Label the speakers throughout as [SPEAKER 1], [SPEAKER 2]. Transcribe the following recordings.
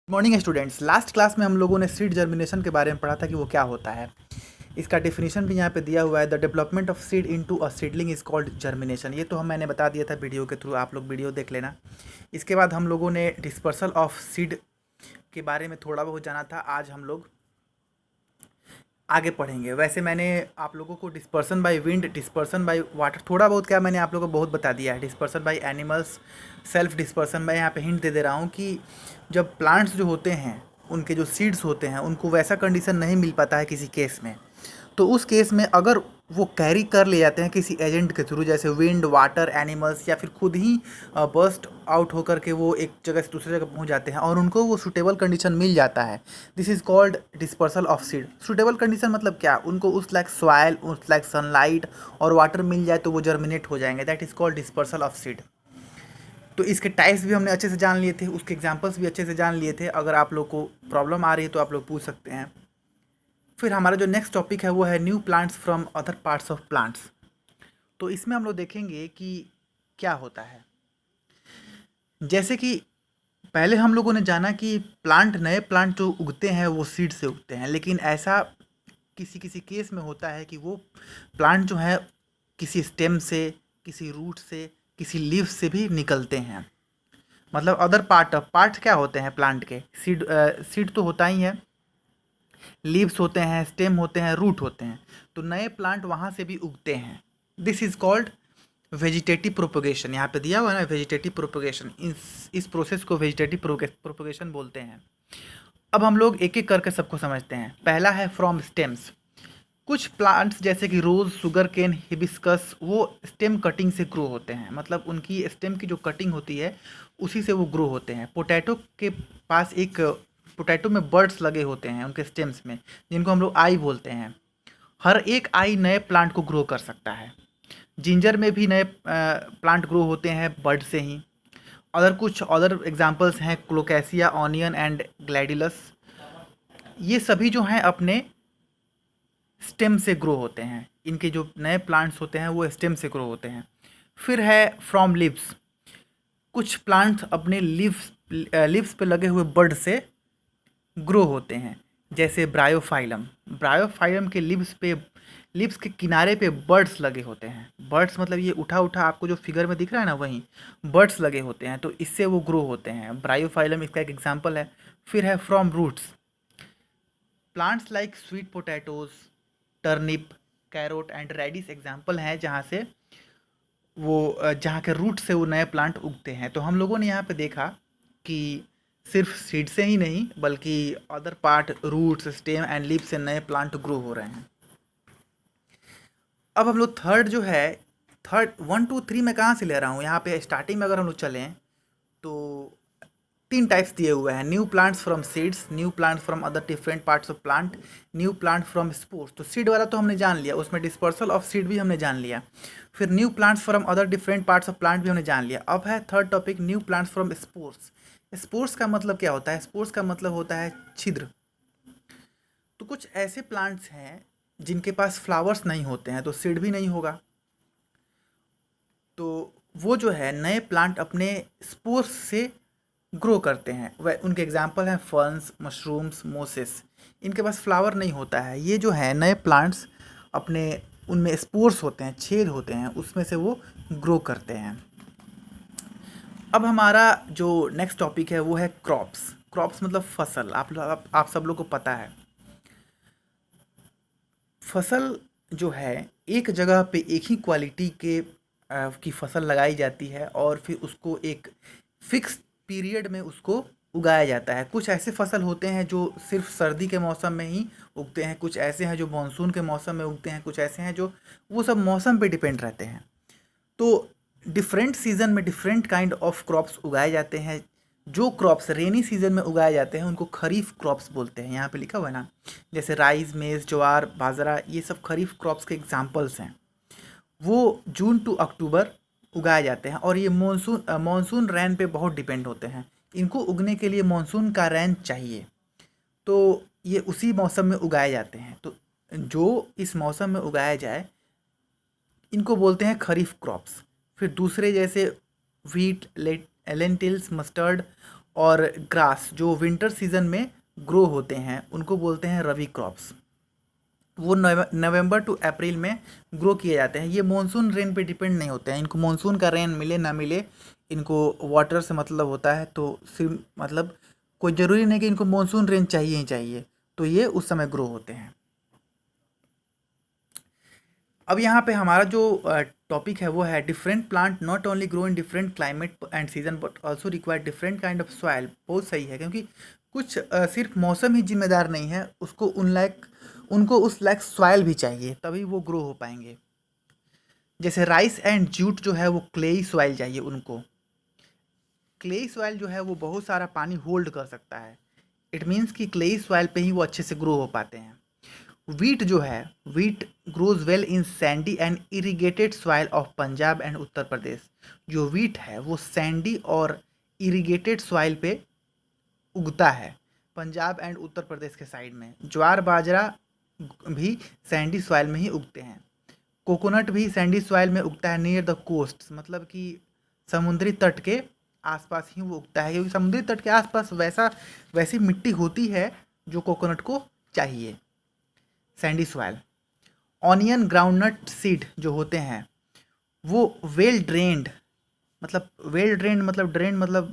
[SPEAKER 1] Morning students. Last class में हम लोगों ने सीड जर्मिनेशन के बारे में पढ़ा था कि वो क्या होता है। इसका डेफिनेशन भी यहाँ पे दिया हुआ है। The development of seed into a seedling is called germination. ये तो मैंने बता दिया था वीडियो के थ्रू, आप लोग वीडियो देख लेना। इसके बाद हम लोगों ने डिस्पर्सल ऑफ सीड के बारे में थोड़ा बहुत जाना था। आज हम लोग आगे पढ़ेंगे। वैसे मैंने आप लोगों को dispersion by wind, dispersion by water, थोड़ा बहुत क्या मैंने आप लोगों को बहुत बता दिया है। Dispersion by animals, self dispersion. मैं यहाँ पे हिंट दे रहा हूँ कि जब प्लांट्स जो होते हैं उनके जो सीड्स होते हैं उनको वैसा कंडीशन नहीं मिल पाता है किसी केस में, तो उस केस में अगर वो कैरी कर ले जाते हैं किसी एजेंट के थ्रू, जैसे विंड, वाटर, एनिमल्स, या फिर खुद ही बर्स्ट आउट होकर के वो एक जगह से दूसरी जगह पहुंच जाते हैं और उनको वो सूटेबल कंडीशन मिल जाता है, this is called dispersal of seed. Suitable condition मतलब क्या? उनको उस लाइक सॉइल, उस लाइक सनलाइट और वाटर मिल जाए तो वो जर्मिनेट हो जाएंगे। That is called dispersal of seed. तो इसके टाइप्स भी हमने अच्छे से जान लिए थे, उसके एग्जाम्पल्स भी अच्छे से जान लिए थे। अगर आप लोग को प्रॉब्लम आ रही है तो आप लोग पूछ सकते हैं। फिर हमारा जो नेक्स्ट टॉपिक है वो है new plants from other parts of plants. तो इसमें हम लोग देखेंगे कि क्या होता है। जैसे कि पहले हम लोगों ने जाना कि प्लांट, नए प्लांट जो उगते हैं वो सीड से उगते हैं, लेकिन ऐसा किसी किसी केस में होता है कि वो प्लांट जो है किसी स्टेम से, किसी रूट से, किसी लीफ से भी निकलते हैं। मतलब अदर पार्ट क्या होते हैं प्लांट के? सीड तो होता ही है, लीव्स होते हैं, स्टेम होते हैं, रूट होते हैं। तो नए प्लांट वहाँ से भी उगते हैं। This is called vegetative propagation. यहाँ पे दिया हुआ है ना, वेजिटेटिव प्रोपोगेशन। इस प्रोसेस को वेजिटेटिव प्रोपोगेशन बोलते हैं। अब हम लोग एक एक करके सबको समझते हैं। पहला है फ्रॉम स्टेम्स। कुछ प्लांट्स जैसे कि रोज़, शुगर केन, हिबिस्कस, वो स्टेम कटिंग से ग्रो होते हैं। मतलब उनकी स्टेम की जो कटिंग होती है उसी से वो ग्रो होते हैं। पोटैटो के पास एक, पोटैटो में बर्ड्स लगे होते हैं उनके स्टेम्स में, जिनको हम लोग आई बोलते हैं। हर एक आई नए प्लांट को ग्रो कर सकता है। जिंजर में भी नए प्लांट ग्रो होते हैं बर्ड से ही। कुछ अदर एग्जांपल्स हैं क्लोकैसिया, ऑनियन एंड ग्लैडिलस। ये सभी जो हैं अपने स्टेम से ग्रो होते हैं। इनके जो नए प्लांट्स होते हैं वो स्टेम से ग्रो होते हैं। फिर है फ्रॉम लीव्स। कुछ प्लांट्स अपने लीव्स पे लगे हुए बर्ड से ग्रो होते हैं, जैसे ब्रायोफाइलम। ब्रायोफाइलम के लीव्स के किनारे पे बर्ड्स लगे होते हैं। बर्ड्स मतलब ये उठा उठा आपको जो फिगर में दिख रहा है ना, वहीं बर्ड्स लगे होते हैं, तो इससे वो ग्रो होते हैं। ब्रायोफाइलम इसका एक एग्जांपल है। फिर है from roots. Plants like sweet potatoes, turnip, carrot and radish example हैं जहाँ से जहाँ के रूट से वो नए प्लांट उगते हैं। तो हम लोगों ने यहाँ पे देखा कि सिर्फ सीड से ही नहीं बल्कि other part, roots, stem and leaf से नए प्लांट ग्रो हो रहे हैं। अब हम लोग थर्ड जो है, थर्ड 1 2 3 मैं कहाँ से ले रहा हूँ, यहाँ पे स्टार्टिंग में अगर हम लोग चलें तो तीन टाइप्स दिए हुए हैं। New plants from seeds, new plants from other different parts of plant, new plant from spores. तो सीड वाला तो हमने जान लिया, उसमें डिस्पर्सल ऑफ सीड भी हमने जान लिया। फिर new plants from other different parts of plant भी हमने जान लिया। अब है third topic, new plants from spores. Spores का मतलब क्या होता है? स्पोर्स का मतलब होता है छिद्र। तो कुछ ऐसे प्लांट्स हैं जिनके पास फ्लावर्स नहीं होते हैं, तो सीड भी नहीं होगा। तो वो जो है नए प्लांट अपने स्पोर्स से ग्रो करते हैं। वह उनके एग्जाम्पल हैं फर्न्स, मशरूम्स, मोसेस। इनके पास फ्लावर नहीं होता है। ये जो है नए प्लांट्स अपने, उनमें स्पोर्स होते हैं, छेद होते हैं, उसमें से वो ग्रो करते हैं। अब हमारा जो नेक्स्ट टॉपिक है वो है क्रॉप्स। क्रॉप्स मतलब फसल। आप सब लोग को पता है, फसल जो है एक जगह पे एक ही क्वालिटी की फसल लगाई जाती है और फिर उसको एक फिक्स पीरियड में उसको उगाया जाता है। कुछ ऐसे फसल होते हैं जो सिर्फ सर्दी के मौसम में ही उगते हैं, कुछ ऐसे हैं जो मानसून के मौसम में उगते हैं, कुछ ऐसे हैं जो, वो सब मौसम पे डिपेंड रहते हैं। तो डिफरेंट सीजन में डिफरेंट काइंड ऑफ क्रॉप्स उगाए जाते हैं। जो क्रॉप्स रेनी सीजन में उगाए जाते हैं उनको खरीफ क्रॉप्स बोलते हैं। यहाँ पे लिखा हुआ है ना, जैसे राइस, मेज, ज्वार, बाजरा, ये सब खरीफ क्रॉप्स के एग्जाम्पल्स हैं। वो जून टू अक्टूबर उगाए जाते हैं और ये मानसून रैन पे बहुत डिपेंड होते हैं। इनको उगने के लिए मानसून का रैन चाहिए, तो ये उसी मौसम में उगाए जाते हैं। तो जो इस मौसम में उगाया जाए इनको बोलते हैं खरीफ क्रॉप्स। फिर दूसरे जैसे वीट, लेंटिल्स, मस्टर्ड और ग्रास जो विंटर सीजन में ग्रो होते हैं उनको बोलते हैं रबी क्रॉप्स। वो नवंबर टू अप्रैल में ग्रो किए जाते हैं। ये मॉनसून रेन पे डिपेंड नहीं होते हैं, इनको मॉनसून का रेन मिले ना मिले, इनको वाटर से मतलब होता है। तो सिर्फ मतलब कोई ज़रूरी नहीं कि इनको मॉनसून रेन चाहिए ही चाहिए, तो ये उस समय ग्रो होते हैं। अब यहाँ पे हमारा जो टॉपिक है वो है different plant not only grow in different climate and season but also require different kind of soil. बहुत सही है, क्योंकि कुछ सिर्फ मौसम ही जिम्मेदार नहीं है, उसको उनको उस लायक सॉइल भी चाहिए, तभी वो ग्रो हो पाएंगे। जैसे राइस एंड जूट जो है वो क्लेई सॉइल चाहिए उनको। क्लेई सॉइल जो है वो बहुत सारा पानी होल्ड कर सकता है। इट मीन्स कि क्लेई सॉइल पे ही वो अच्छे से ग्रो हो पाते हैं। वीट जो है, wheat grows well in sandy and irrigated soil of Punjab and Uttar Pradesh. जो वीट है वो सैंडी और इरिगेटेड सॉइल पे उगता है, पंजाब एंड उत्तर प्रदेश के साइड में। ज्वार बाजरा भी सैंडी सॉइल में ही उगते हैं। कोकोनट भी सैंडी सॉइल में उगता है नियर द कोस्ट, मतलब कि समुद्री तट के आसपास ही वो उगता है, क्योंकि समुद्री तट के आसपास वैसी मिट्टी होती है जो कोकोनट को चाहिए, Sandy soil. Onion groundnut seed जो होते हैं वो वेल ड्रेन्ड मतलब ड्रेन मतलब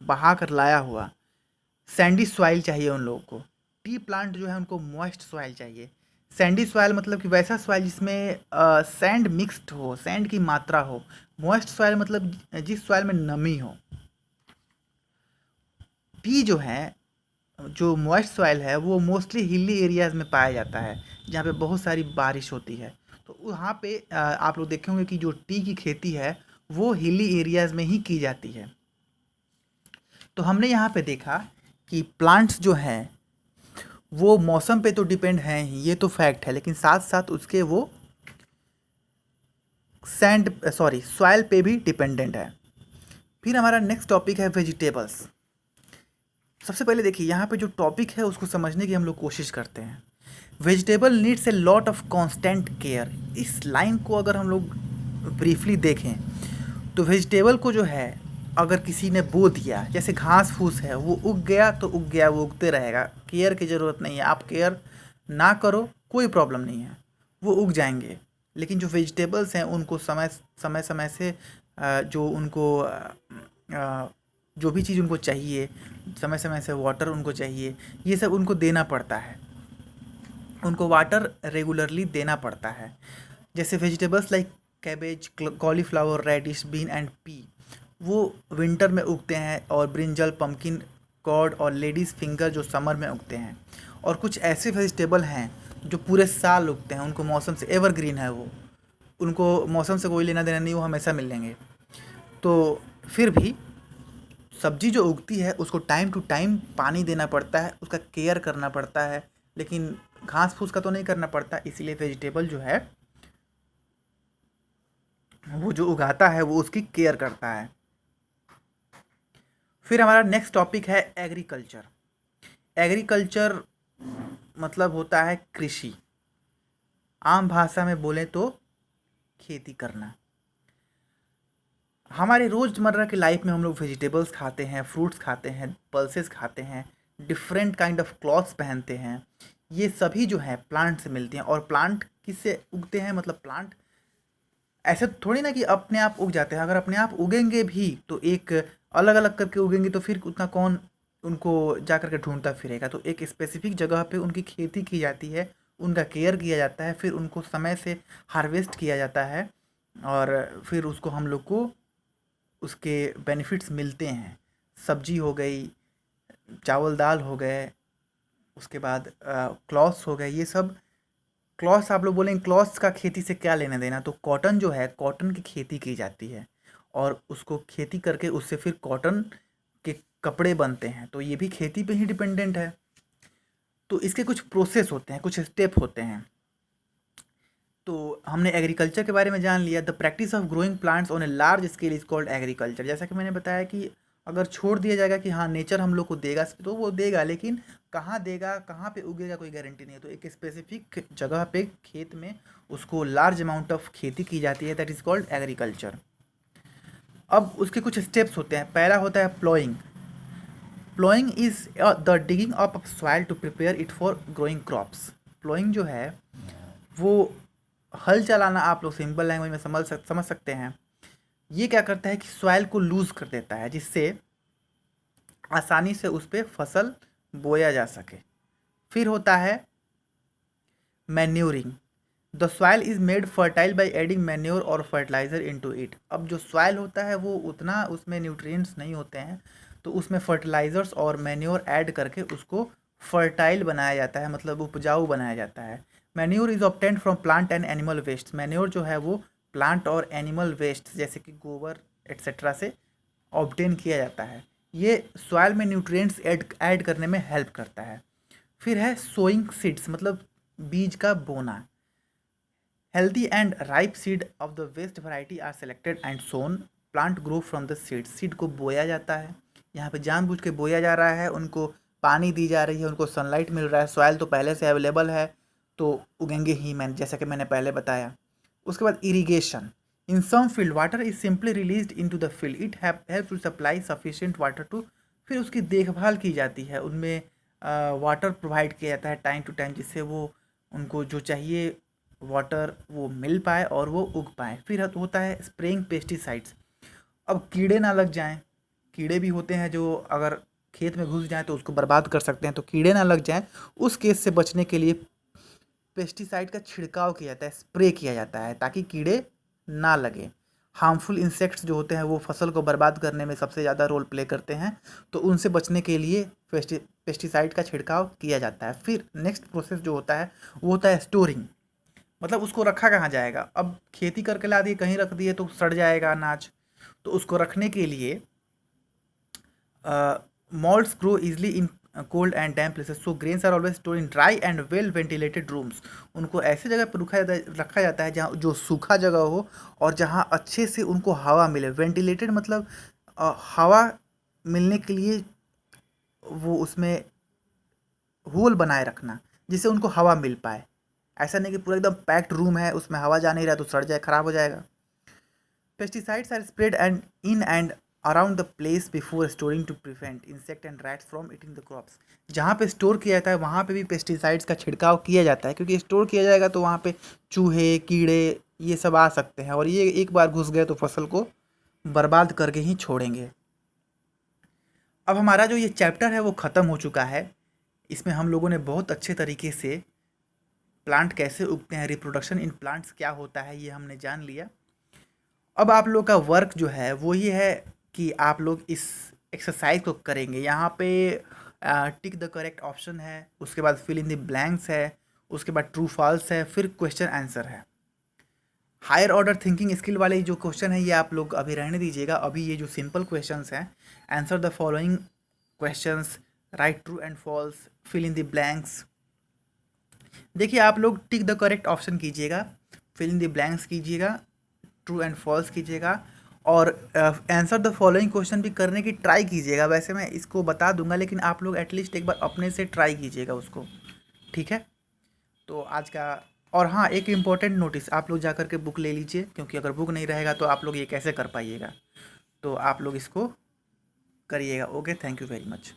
[SPEAKER 1] बहा कर लाया हुआ सैंडी सॉइल चाहिए उन लोगों को। टी प्लांट जो है उनको मॉइस्ट सॉइल चाहिए। सैंडी सॉइल मतलब कि वैसा सॉइल जिसमें सैंड मिक्स्ड हो, सैंड की मात्रा हो। मॉइस्ट सॉइल मतलब जिस सॉइल में नमी हो। टी जो है, जो मॉइस्ट सॉइल है वो मोस्टली हिली एरियाज़ में पाया जाता है, जहाँ पे बहुत सारी बारिश होती है। तो वहाँ पे आप लोग देखेंगे कि जो टी की खेती है वो हिली एरियाज़ में ही की जाती है। तो हमने यहाँ पे देखा कि प्लांट्स जो हैं वो मौसम पे तो डिपेंड हैं ही, ये तो फैक्ट है, लेकिन साथ साथ उसके वो सॉइल पे भी डिपेंडेंट है। फिर हमारा नेक्स्ट टॉपिक है वेजिटेबल्स। सबसे पहले देखिए यहाँ पे जो टॉपिक है उसको समझने की हम लोग कोशिश करते हैं। Vegetable needs a lot of constant care. इस लाइन को अगर हम लोग ब्रीफली देखें तो वेजिटेबल को जो है अगर किसी ने बो दिया, जैसे घास फूस है, वो उग गया तो उग गया, वो उगते रहेगा, केयर की ज़रूरत नहीं है। आप केयर ना करो कोई प्रॉब्लम नहीं है, वो उग जाएंगे। लेकिन जो वेजिटेबल्स हैं उनको समय से जो उनको जो भी चीज़ उनको चाहिए, समय से वाटर उनको चाहिए, ये सब उनको देना पड़ता है। उनको वाटर रेगुलरली देना पड़ता है। जैसे vegetables like cabbage, cauliflower, radish, bean and pea वो विंटर में उगते हैं, और ब्रिंजल, पम्पकिन, कॉर्ड और लेडीज़ फिंगर जो समर में उगते हैं। और कुछ ऐसे वेजिटेबल हैं जो पूरे साल उगते हैं, उनको मौसम से एवरग्रीन है वो, उनको मौसम से कोई लेना देना नहीं, वो हमेशा मिलेंगे। तो फिर भी सब्जी जो उगती है उसको टाइम टू टाइम पानी देना पड़ता है, उसका केयर करना पड़ता है, लेकिन घास फूस का तो नहीं करना पड़ता। इसीलिए वेजिटेबल जो है वो जो उगाता है वो उसकी केयर करता है। फिर हमारा नेक्स्ट टॉपिक है एग्रीकल्चर। एग्रीकल्चर मतलब होता है कृषि, आम भाषा में बोलें तो खेती करना। हमारे रोज़मर्रा की लाइफ में हम लोग वेजिटेबल्स खाते हैं, फ्रूट्स खाते हैं, पल्सेस खाते हैं, डिफरेंट काइंड ऑफ क्लॉथ्स पहनते हैं। ये सभी जो है प्लांट से मिलते हैं। और प्लांट किससे उगते हैं, मतलब प्लांट ऐसे थोड़ी ना कि अपने आप उग जाते हैं। अगर अपने आप उगेंगे भी तो एक अलग अलग करके उगेंगे, तो फिर उतना कौन उनको जा कर के ढूंढता फिरेगा। तो एक स्पेसिफिक जगह पे उनकी खेती की जाती है, उनका केयर किया जाता है, फिर उनको समय से हार्वेस्ट किया जाता है, और फिर उसको हम लोग को उसके बेनिफिट्स मिलते हैं। सब्जी हो गई, चावल दाल हो गए, उसके बाद क्लॉथ्स हो गए। ये सब क्लॉथ्स आप लोग बोलेंगे क्लॉथ्स का खेती से क्या लेना देना, तो कॉटन जो है, कॉटन की खेती की जाती है, और उसको खेती करके उससे फिर कॉटन के कपड़े बनते हैं। तो ये भी खेती पे ही डिपेंडेंट है। तो इसके कुछ प्रोसेस होते हैं, कुछ स्टेप होते हैं। तो हमने एग्रीकल्चर के बारे में जान लिया। The practice of growing plants on a large scale is called agriculture. जैसा कि मैंने बताया कि अगर छोड़ दिया जाएगा कि हाँ नेचर हम लोग को देगा, तो वो देगा, लेकिन कहाँ देगा, कहाँ पे उगेगा, कोई गारंटी नहीं है। तो एक स्पेसिफिक जगह पे खेत में उसको लार्ज अमाउंट ऑफ खेती की जाती है, दैट इज़ कॉल्ड एग्रीकल्चर। अब उसके कुछ स्टेप्स होते हैं। पहला होता है ploughing. Ploughing is the digging up of soil to prepare it for growing crops. Ploughing जो है वो हल चलाना, आप लोग सिंपल लैंग्वेज में समझ सकते हैं। ये क्या करता है कि सॉइल को लूज कर देता है, जिससे आसानी से उस पर फसल बोया जा सके। फिर होता है manuring. The soil is made fertile by adding manure और फर्टिलाइजर इनटू इट। अब जो सॉइल होता है वो उतना उसमें न्यूट्रिएंट्स नहीं होते हैं, तो उसमें फर्टिलाइजर्स और मैन्योर ऐड करके उसको फर्टाइल बनाया जाता है, मतलब उपजाऊ बनाया जाता है। Manure is obtained from plant and animal waste. Manure जो है वो प्लांट और एनिमल वेस्ट जैसे कि गोबर एट्सेट्रा से ऑब्टेन किया जाता है। ये सॉइल में न्यूट्रिएंट्स ऐड करने में हेल्प करता है। फिर है सोइंग सीड्स, मतलब बीज का बोना। Healthy and ripe seed of the best variety are selected and sown. Plant grow from the seed. Seed को बोया जाता है, यहाँ पे जानबूझ के बोया जा रहा है, उनको पानी दी जा रही है, उनको सनलाइट मिल रहा है, सॉइल तो पहले से अवेलेबल है तो उगेंगे ही, जैसा कि मैंने पहले बताया। उसके बाद irrigation. In some field water is simply released into the field, it help to supply sufficient water to. फिर उसकी देखभाल की जाती है, उनमें वाटर प्रोवाइड किया जाता है टाइम टू टाइम, जिससे वो उनको जो चाहिए वाटर वो मिल पाए और वो उग पाए। फिर होता है स्प्रेइंग पेस्टिसाइड्स। अब कीड़े ना लग जाएं, कीड़े भी होते हैं जो अगर खेत में घुस जाएं तो उसको बर्बाद कर सकते हैं, तो कीड़े ना लग जाएं उस केस से बचने के लिए पेस्टिसाइड का छिड़काव किया जाता है, स्प्रे किया जाता है ताकि कीड़े ना लगे। हार्मफुल इंसेक्ट्स जो होते हैं वो फसल को बर्बाद करने में सबसे ज़्यादा रोल प्ले करते हैं, तो उनसे बचने के लिए पेस्टिसाइड का छिड़काव किया जाता है। फिर नेक्स्ट प्रोसेस जो होता है वो होता है स्टोरिंग, मतलब उसको रखा कहाँ जाएगा। अब खेती करके ला दिए कहीं रख दिए तो सड़ जाएगा अनाज, तो उसको रखने के लिए malts grow easily in cold and damp places, so grains are always stored in dry and well ventilated rooms। उनको ऐसे जगह पर रखा जाता है जहाँ जो सूखा जगह हो और जहाँ अच्छे से उनको हवा मिले। वेंटिलेटेड मतलब हवा मिलने के लिए वो उसमें होल बनाए रखना जिससे उनको हवा मिल पाए। ऐसा नहीं कि पूरा एकदम पैक्ड रूम है उसमें हवा जा नहीं रहा तो सड़ जाए, खराब हो जाएगा। Pesticides are spread and in and around the place before storing to prevent insect and rats from eating the crops. जहाँ पे स्टोर किया जाता है वहाँ पे भी पेस्टिसाइड्स का छिड़काव किया जाता है, क्योंकि स्टोर किया जाएगा तो वहाँ पे चूहे कीड़े ये सब आ सकते हैं और ये एक बार घुस गए तो फसल को बर्बाद करके ही छोड़ेंगे। अब हमारा जो ये चैप्टर है वो ख़त्म हो चुका है। इसमें हम लोगों ने बहुत अच्छे तरीके से प्लांट कैसे उगते हैं, रिप्रोडक्शन इन प्लांट्स क्या होता है, ये हमने जान लिया। अब आप लोग का वर्क जो है वो ये है कि आप लोग इस एक्सरसाइज को करेंगे। यहाँ पे टिक द करेक्ट ऑप्शन है, उसके बाद फिल इन द ब्लैंक्स है, उसके बाद ट्रू फॉल्स है, फिर क्वेश्चन आंसर है। हायर ऑर्डर थिंकिंग स्किल वाले जो क्वेश्चन है ये आप लोग अभी रहने दीजिएगा। अभी ये जो सिंपल क्वेश्चंस हैं, answer the following questions, write true and false, fill in the blanks. देखिए आप लोग टिक द करेक्ट ऑप्शन कीजिएगा, फिल इन द ब्लैंक्स कीजिएगा, ट्रू एंड फॉल्स कीजिएगा और आंसर द फॉलोइंग क्वेश्चन भी करने की ट्राई कीजिएगा। वैसे मैं इसको बता दूंगा लेकिन आप लोग एटलीस्ट एक बार अपने से ट्राई कीजिएगा उसको, ठीक है। तो आज का, और हाँ एक इम्पॉर्टेंट नोटिस, आप लोग जा कर के बुक ले लीजिए, क्योंकि अगर बुक नहीं रहेगा तो आप लोग ये कैसे कर पाइएगा। तो आप लोग इसको करिएगा। Okay, thank you very much.